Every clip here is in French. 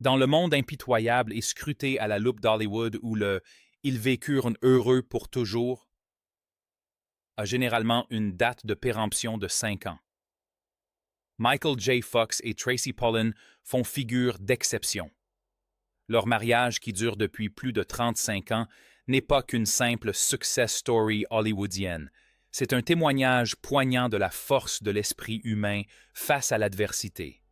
Dans le monde impitoyable et scruté à la loupe d'Hollywood où le Ils vécurent heureux pour toujours a généralement une date de péremption de 5 ans. Michael J. Fox et Tracy Pollan font figure d'exception. Leur mariage, qui dure depuis plus de 35 ans, n'est pas qu'une simple success story hollywoodienne. C'est un témoignage poignant de la force de l'esprit humain face à l'adversité.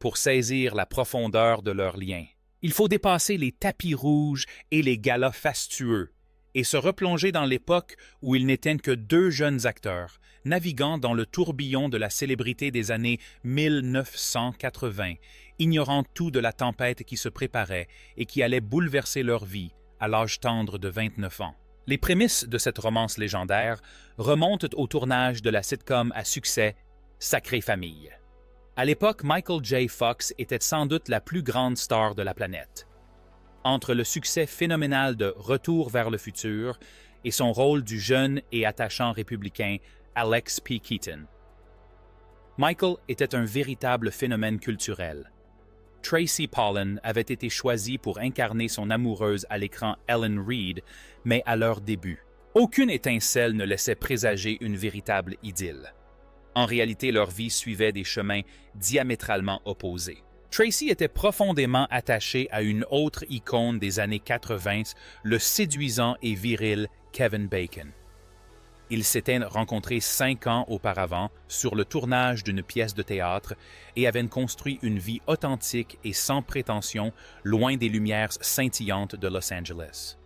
Pour saisir la profondeur de leur lien, il faut dépasser les tapis rouges et les galas fastueux et se replonger dans l'époque où ils n'étaient que deux jeunes acteurs, naviguant dans le tourbillon de la célébrité des années 1980, ignorant tout de la tempête qui se préparait et qui allait bouleverser leur vie à l'âge tendre de 29 ans. Les prémices de cette romance légendaire remontent au tournage de la sitcom à succès Sacrée Famille. À l'époque, Michael J. Fox était sans doute la plus grande star de la planète. Entre le succès phénoménal de Retour vers le futur et son rôle du jeune et attachant républicain Alex P. Keaton, Michael était un véritable phénomène culturel. Tracy Pollan avait été choisie pour incarner son amoureuse à l'écran Ellen Reed, mais à leur début, aucune étincelle ne laissait présager une véritable idylle. En réalité, leur vie suivait des chemins diamétralement opposés. Tracy était profondément attachée à une autre icône des années 80, le séduisant et viril Kevin Bacon. Ils s'étaient rencontrés 5 ans auparavant sur le tournage d'une pièce de théâtre et avaient construit une vie authentique et sans prétention, loin des lumières scintillantes de Los Angeles.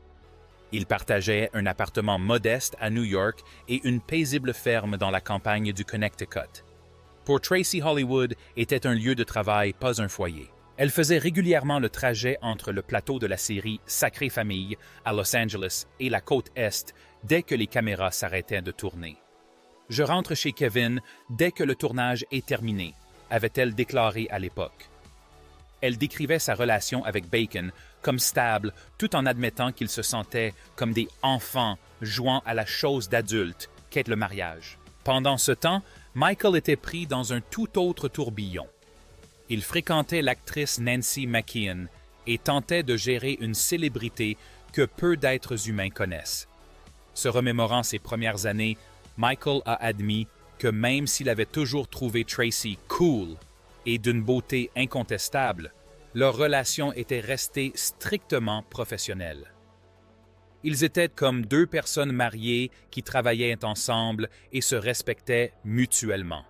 Ils partageaient un appartement modeste à New York et une paisible ferme dans la campagne du Connecticut. Pour Tracy, Hollywood était un lieu de travail, pas un foyer. Elle faisait régulièrement le trajet entre le plateau de la série Sacrée Famille à Los Angeles et la côte Est dès que les caméras s'arrêtaient de tourner. « Je rentre chez Kevin dès que le tournage est terminé », avait-elle déclaré à l'époque. Elle décrivait sa relation avec Bacon comme stable tout en admettant qu'ils se sentaient comme des enfants jouant à la chose d'adulte qu'est le mariage. Pendant ce temps, Michael était pris dans un tout autre tourbillon. Il fréquentait l'actrice Nancy McKeon et tentait de gérer une célébrité que peu d'êtres humains connaissent. Se remémorant ses premières années, Michael a admis que même s'il avait toujours trouvé Tracy cool et d'une beauté incontestable, leur relation était restée strictement professionnelle. Ils étaient comme deux personnes mariées qui travaillaient ensemble et se respectaient mutuellement.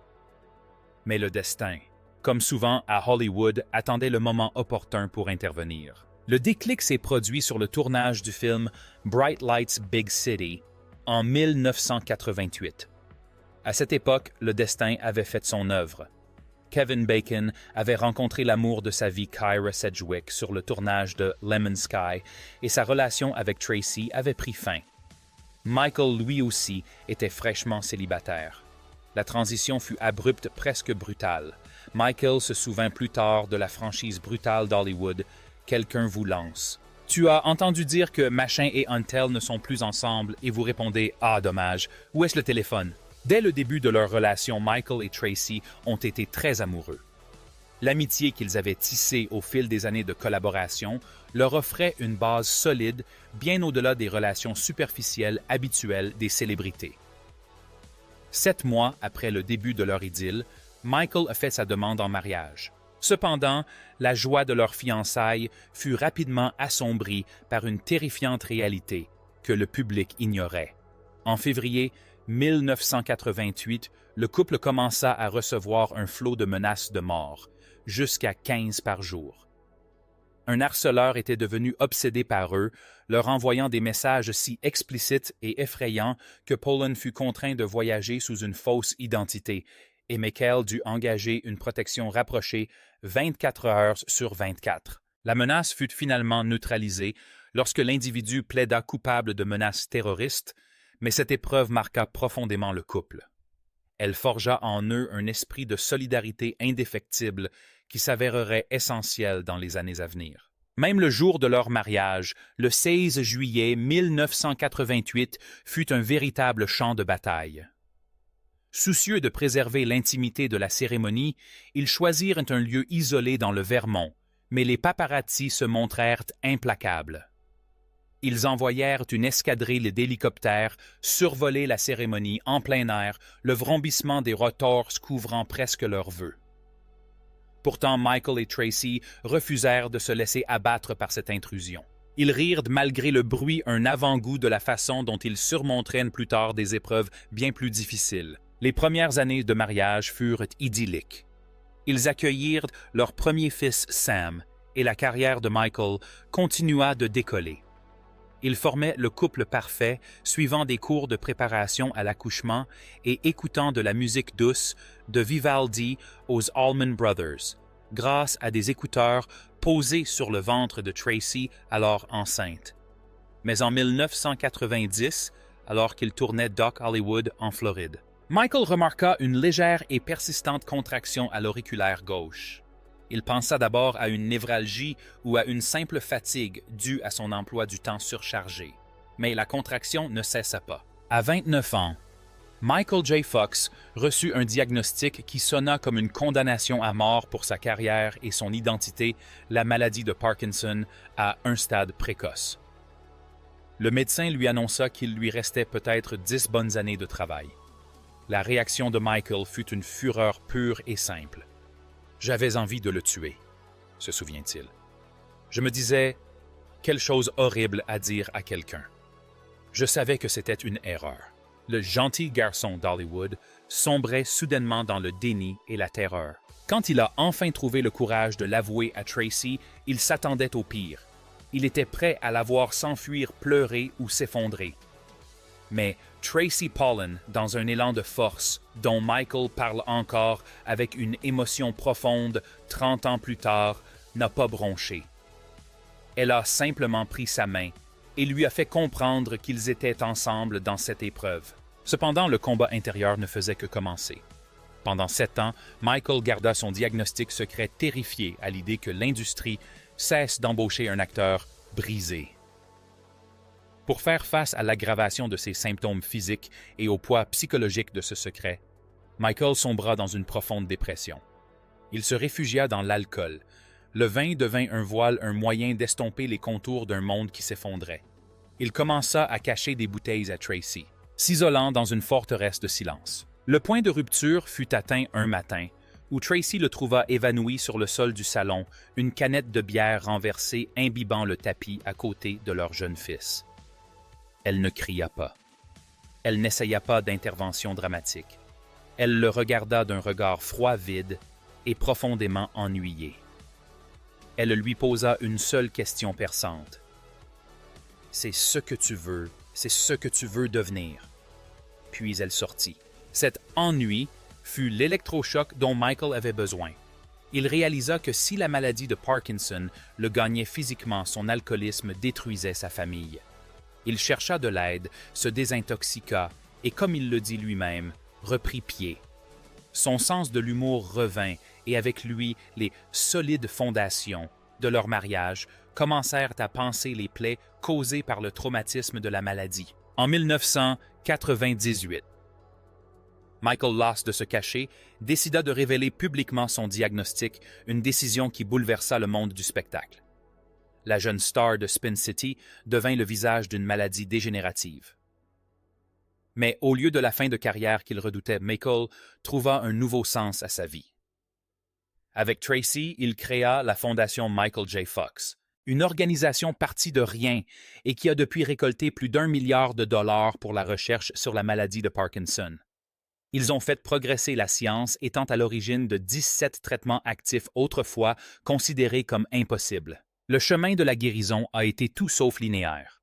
Mais le destin, comme souvent à Hollywood, attendait le moment opportun pour intervenir. Le déclic s'est produit sur le tournage du film Bright Lights, Big City en 1988. À cette époque, le destin avait fait son œuvre. Kevin Bacon avait rencontré l'amour de sa vie Kyra Sedgwick sur le tournage de Lemon Sky et sa relation avec Tracy avait pris fin. Michael, lui aussi, était fraîchement célibataire. La transition fut abrupte, presque brutale. Michael se souvint plus tard de la franchise brutale d'Hollywood « Quelqu'un vous lance ». Tu as entendu dire que Machin et Untel ne sont plus ensemble et vous répondez « Ah, dommage, où est-ce le téléphone ?» Dès le début de leur relation, Michael et Tracy ont été très amoureux. L'amitié qu'ils avaient tissée au fil des années de collaboration leur offrait une base solide, bien au-delà des relations superficielles habituelles des célébrités. 7 mois après le début de leur idylle, Michael a fait sa demande en mariage. Cependant, la joie de leur fiançailles fut rapidement assombrie par une terrifiante réalité que le public ignorait. En février 1988, le couple commença à recevoir un flot de menaces de mort, jusqu'à 15 par jour. Un harceleur était devenu obsédé par eux, leur envoyant des messages si explicites et effrayants que Pollan fut contraint de voyager sous une fausse identité et Michael dut engager une protection rapprochée 24 heures sur 24. La menace fut finalement neutralisée lorsque l'individu plaida coupable de menaces terroristes, mais cette épreuve marqua profondément le couple. Elle forgea en eux un esprit de solidarité indéfectible qui s'avérerait essentiel dans les années à venir. Même le jour de leur mariage, le 16 juillet 1988, fut un véritable champ de bataille. Soucieux de préserver l'intimité de la cérémonie, ils choisirent un lieu isolé dans le Vermont, Mais les paparazzi se montrèrent implacables. Ils envoyèrent une escadrille d'hélicoptères survoler la cérémonie en plein air, le vrombissement des rotors couvrant presque leurs vœux. Pourtant, Michael et Tracy refusèrent de se laisser abattre par cette intrusion. Ils rirent malgré le bruit un avant-goût de la façon dont ils surmonteraient plus tard des épreuves bien plus difficiles. Les premières années de mariage furent idylliques. Ils accueillirent leur premier fils Sam et la carrière de Michael continua de décoller. Ils formaient le couple parfait, suivant des cours de préparation à l'accouchement et écoutant de la musique douce de Vivaldi aux Allman Brothers, grâce à des écouteurs posés sur le ventre de Tracy, alors enceinte. Mais en 1990, alors qu'il tournait Doc Hollywood en Floride, Michael remarqua une légère et persistante contraction à l'auriculaire gauche. Il pensa d'abord à une névralgie ou à une simple fatigue due à son emploi du temps surchargé. Mais la contraction ne cessa pas. À 29 ans, Michael J. Fox reçut un diagnostic qui sonna comme une condamnation à mort pour sa carrière et son identité, la maladie de Parkinson, à un stade précoce. Le médecin lui annonça qu'il lui restait peut-être 10 bonnes années de travail. La réaction de Michael fut une fureur pure et simple. « J'avais envie de le tuer », se souvient-il. Je me disais, quelle chose horrible à dire à quelqu'un. Je savais que c'était une erreur. Le gentil garçon d'Hollywood sombrait soudainement dans le déni et la terreur. Quand il a enfin trouvé le courage de l'avouer à Tracy, il s'attendait au pire. Il était prêt à la voir s'enfuir, pleurer ou s'effondrer. Mais Tracy Pollan, dans un élan de force, dont Michael parle encore avec une émotion profonde 30 ans plus tard, n'a pas bronché. Elle a simplement pris sa main et lui a fait comprendre qu'ils étaient ensemble dans cette épreuve. Cependant, le combat intérieur ne faisait que commencer. Pendant 7 ans, Michael garda son diagnostic secret terrifié à l'idée que l'industrie cesse d'embaucher un acteur brisé. Pour faire face à l'aggravation de ses symptômes physiques et au poids psychologique de ce secret, Michael sombra dans une profonde dépression. Il se réfugia dans l'alcool. Le vin devint un moyen d'estomper les contours d'un monde qui s'effondrait. Il commença à cacher des bouteilles à Tracy, s'isolant dans une forteresse de silence. Le point de rupture fut atteint un matin, où Tracy le trouva évanoui sur le sol du salon, une canette de bière renversée imbibant le tapis à côté de leur jeune fils. Elle ne cria pas. Elle n'essaya pas d'intervention dramatique. Elle le regarda d'un regard froid, vide et profondément ennuyé. Elle lui posa une seule question perçante. « C'est ce que tu veux, c'est ce que tu veux devenir. » Puis elle sortit. Cet ennui fut l'électrochoc dont Michael avait besoin. Il réalisa que si la maladie de Parkinson le gagnait physiquement, son alcoolisme détruisait sa famille. Il chercha de l'aide, se désintoxiqua et, comme il le dit lui-même, reprit pied. Son sens de l'humour revint et avec lui, les solides fondations de leur mariage commencèrent à panser les plaies causées par le traumatisme de la maladie. En 1998, Michael lasse de se cacher, décida de révéler publiquement son diagnostic, une décision qui bouleversa le monde du spectacle. La jeune star de Spin City devint le visage d'une maladie dégénérative. Mais au lieu de la fin de carrière qu'il redoutait, Michael trouva un nouveau sens à sa vie. Avec Tracy, il créa la fondation Michael J. Fox, une organisation partie de rien et qui a depuis récolté plus d'1 milliard de dollars pour la recherche sur la maladie de Parkinson. Ils ont fait progresser la science, étant à l'origine de 17 traitements actifs autrefois considérés comme impossibles. Le chemin de la guérison a été tout sauf linéaire.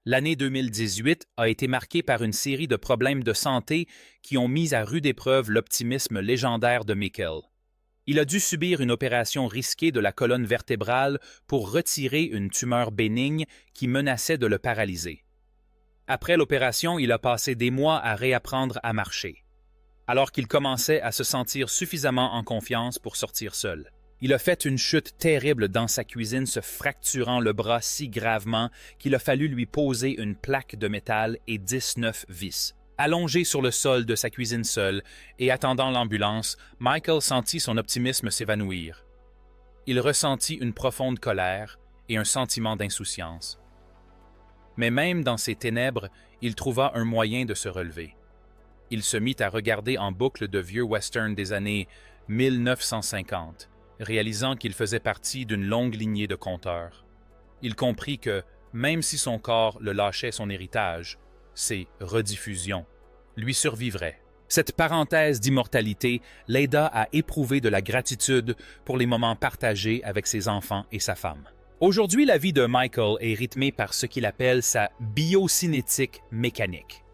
L'année 2018 a été marquée par une série de problèmes de santé qui ont mis à rude épreuve l'optimisme légendaire de Michael. Il a dû subir une opération risquée de la colonne vertébrale pour retirer une tumeur bénigne qui menaçait de le paralyser. Après l'opération, il a passé des mois à réapprendre à marcher, alors qu'il commençait à se sentir suffisamment en confiance pour sortir seul. Il a fait une chute terrible dans sa cuisine, se fracturant le bras si gravement qu'il a fallu lui poser une plaque de métal et 19 vis. Allongé sur le sol de sa cuisine seul et attendant l'ambulance, Michael sentit son optimisme s'évanouir. Il ressentit une profonde colère et un sentiment d'insouciance. Mais même dans ces ténèbres, il trouva un moyen de se relever. Il se mit à regarder en boucle de vieux westerns des années 1950, réalisant qu'il faisait partie d'une longue lignée de conteurs. Il comprit que, même si son corps le lâchait son héritage, ses rediffusions lui survivraient. Cette parenthèse d'immortalité l'aida à éprouver de la gratitude pour les moments partagés avec ses enfants et sa femme. Aujourd'hui, la vie de Michael est rythmée par ce qu'il appelle sa biocinétique mécanique.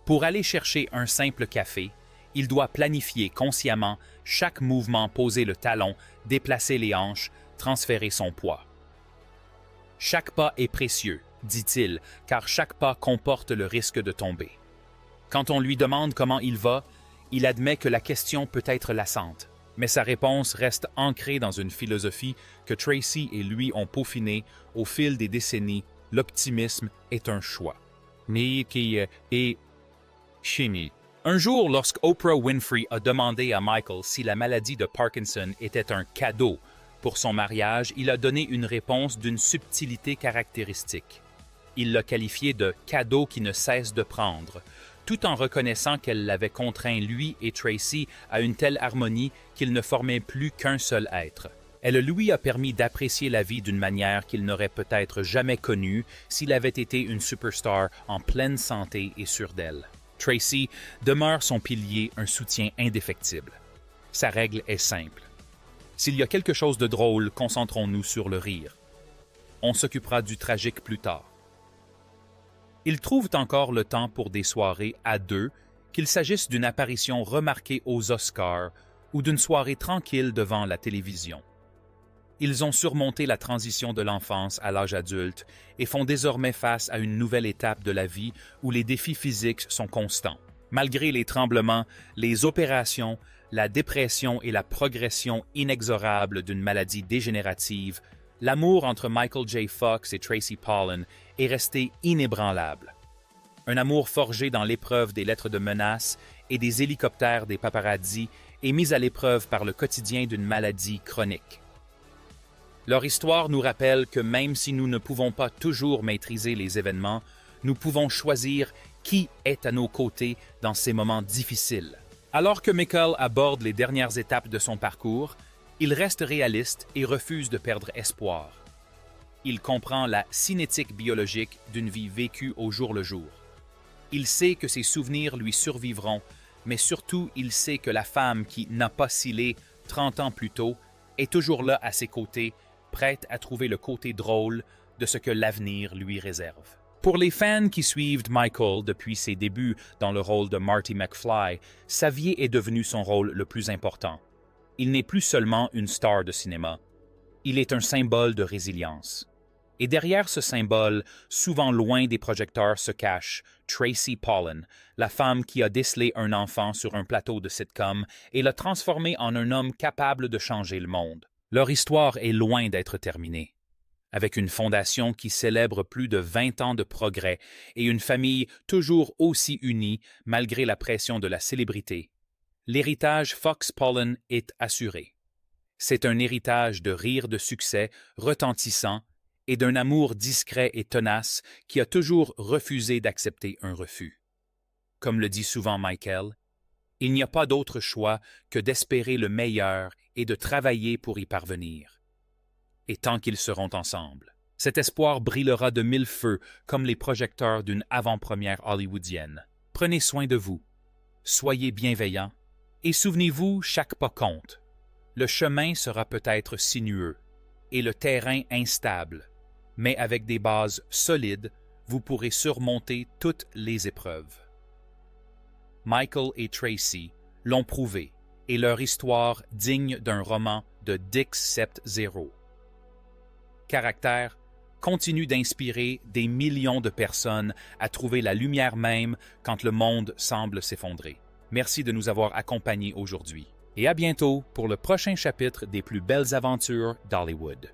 Pour aller chercher un simple café, il doit planifier consciemment chaque mouvement, poser le talon, déplacer les hanches, transférer son poids. Chaque pas est précieux, dit-il, car chaque pas comporte le risque de tomber. Quand on lui demande comment il va, il admet que la question peut être lassante, mais sa réponse reste ancrée dans une philosophie que Tracy et lui ont peaufinée au fil des décennies. L'optimisme est un choix. Mais qui est chimie. Un jour, lorsque Oprah Winfrey a demandé à Michael si la maladie de Parkinson était un cadeau pour son mariage, il a donné une réponse d'une subtilité caractéristique. Il l'a qualifié de « cadeau qui ne cesse de prendre », tout en reconnaissant qu'elle l'avait contraint lui et Tracy à une telle harmonie qu'ils ne formaient plus qu'un seul être. Elle lui a permis d'apprécier la vie d'une manière qu'il n'aurait peut-être jamais connue s'il avait été une superstar en pleine santé et sûre d'elle. Tracy demeure son pilier, un soutien indéfectible. Sa règle est simple. S'il y a quelque chose de drôle, concentrons-nous sur le rire. On s'occupera du tragique plus tard. Ils trouvent encore le temps pour des soirées à deux, qu'il s'agisse d'une apparition remarquée aux Oscars ou d'une soirée tranquille devant la télévision. Ils ont surmonté la transition de l'enfance à l'âge adulte et font désormais face à une nouvelle étape de la vie où les défis physiques sont constants. Malgré les tremblements, les opérations, la dépression et la progression inexorable d'une maladie dégénérative, l'amour entre Michael J. Fox et Tracy Pollan est resté inébranlable. Un amour forgé dans l'épreuve des lettres de menace et des hélicoptères des paparazzis est mis à l'épreuve par le quotidien d'une maladie chronique. Leur histoire nous rappelle que même si nous ne pouvons pas toujours maîtriser les événements, nous pouvons choisir qui est à nos côtés dans ces moments difficiles. Alors que Michael aborde les dernières étapes de son parcours, il reste réaliste et refuse de perdre espoir. Il comprend la cinétique biologique d'une vie vécue au jour le jour. Il sait que ses souvenirs lui survivront, mais surtout il sait que la femme qui n'a pas scellé 30 ans plus tôt est toujours là à ses côtés, prête à trouver le côté drôle de ce que l'avenir lui réserve. Pour les fans qui suivent Michael depuis ses débuts dans le rôle de Marty McFly, sa vie est devenue son rôle le plus important. Il n'est plus seulement une star de cinéma, il est un symbole de résilience. Et derrière ce symbole, souvent loin des projecteurs, se cache Tracy Pollan, la femme qui a décelé un enfant sur un plateau de sitcom et l'a transformé en un homme capable de changer le monde. Leur histoire est loin d'être terminée. Avec une fondation qui célèbre plus de 20 ans de progrès et une famille toujours aussi unie malgré la pression de la célébrité, l'héritage Fox Pollan est assuré. C'est un héritage de rires de succès retentissants et d'un amour discret et tenace qui a toujours refusé d'accepter un refus. Comme le dit souvent Michael, il n'y a pas d'autre choix que d'espérer le meilleur et de travailler pour y parvenir. Et tant qu'ils seront ensemble, cet espoir brillera de mille feux comme les projecteurs d'une avant-première hollywoodienne. Prenez soin de vous, soyez bienveillants et souvenez-vous, chaque pas compte. Le chemin sera peut-être sinueux et le terrain instable, mais avec des bases solides, vous pourrez surmonter toutes les épreuves. Michael et Tracy l'ont prouvé et leur histoire digne d'un roman de Dick Sept-Zero. Caractère continue d'inspirer des millions de personnes à trouver la lumière même quand le monde semble s'effondrer. Merci de nous avoir accompagnés aujourd'hui et à bientôt pour le prochain chapitre des plus belles aventures d'Hollywood.